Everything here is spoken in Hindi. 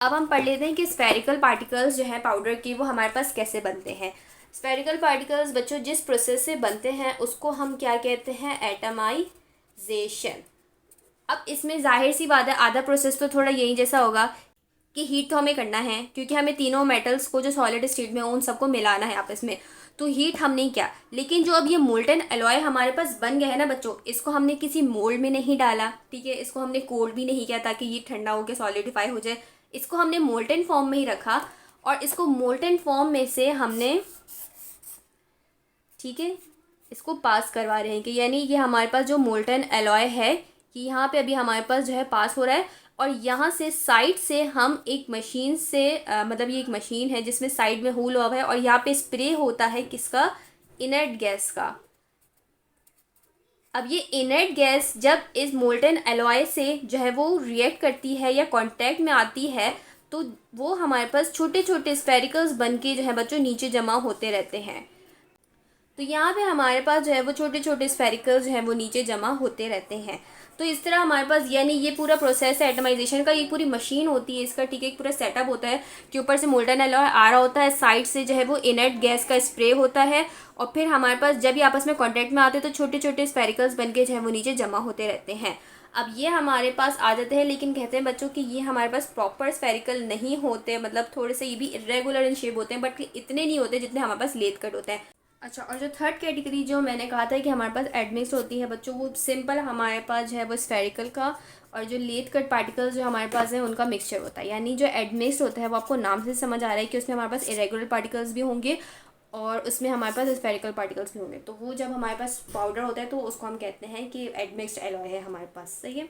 अब हम पढ़ लेते हैं कि स्फेरिकल पार्टिकल्स जो हैं पाउडर की वो हमारे पास कैसे बनते हैं। स्फेरिकल पार्टिकल्स बच्चों जिस प्रोसेस से बनते हैं उसको हम क्या कहते हैं, एटमाइजेशन। अब इसमें जाहिर सी बात है आधा प्रोसेस तो थोड़ा यही जैसा होगा कि हीट तो हमें करना है, क्योंकि हमें तीनों मेटल्स को जो सॉलिड स्टेट में उन सबको मिलाना है आपस में, तो हीट हमने किया। लेकिन जो अब ये मोल्टन एलॉय हमारे पास बन गया है ना बच्चों, इसको हमने किसी मोल्ड में नहीं डाला, ठीक है, इसको हमने कोल्ड भी नहीं किया ताकि ये ठंडा होकर सॉलिडिफाई हो जाए। इसको हमने मोल्टन फॉर्म में ही रखा और इसको मोल्टन फॉर्म में से हमने, ठीक है, इसको पास करवा रहे हैं कि यानी ये हमारे पास जो मोल्टन एलॉय है कि यहाँ पे अभी हमारे पास जो है पास हो रहा है। और यहाँ से साइड से हम एक मशीन से मतलब ये एक मशीन है जिसमें साइड में होल हुआ है और यहाँ पे स्प्रे होता है किसका, इनर्ट गैस का। अब ये इनर्ट गैस जब इस मोल्टन एलॉय से जो है वो रिएक्ट करती है या कांटेक्ट में आती है, तो वो हमारे पास छोटे छोटे स्फेरिकल्स बन के जो है बच्चों नीचे जमा होते रहते हैं। तो यहाँ पे हमारे पास जो है वो छोटे छोटे स्फेरिकल्स जो हैं वो नीचे जमा होते रहते हैं। तो इस तरह हमारे पास यानी ये पूरा प्रोसेस है एटमाइजेशन का, ये पूरी मशीन होती है इसका, ठीक है, एक पूरा सेटअप होता है कि ऊपर से मोल्टन एलॉय आ रहा होता है, साइड से जो है वो इनर्ट गैस का स्प्रे होता है और फिर हमारे पास जब ये आपस में कॉन्टैक्ट में आते हैं तो छोटे छोटे स्फेरिकल्स बन के जो है वो नीचे जमा होते रहते हैं। अब ये हमारे पास आ जाते हैं, लेकिन कहते हैं बच्चों कि ये हमारे पास प्रॉपर स्फेरिकल नहीं होते, मतलब थोड़े से ये भी इरेगुलर इन शेप होते हैं, बट इतने नहीं होते जितने हमारे पास लेट कट होते हैं। अच्छा, और जो थर्ड कैटेगरी जो मैंने कहा था कि हमारे पास एडमिक्स्ड होती है बच्चों, वो सिंपल हमारे पास जो है वो स्फेरिकल का और जो लेट कट पार्टिकल्स जो हमारे पास है उनका मिक्सचर होता है। यानी जो एडमिक्स्ड होता है वो आपको नाम से समझ आ रहा है कि उसमें हमारे पास इरेगुलर पार्टिकल्स भी होंगे और उसमें हमारे पास स्फेरिकल पार्टिकल्स भी होंगे। तो वो जब हमारे पास पाउडर होता है तो उसको हम कहते हैं कि एडमिक्स्ड एलॉय है हमारे पास, सही है।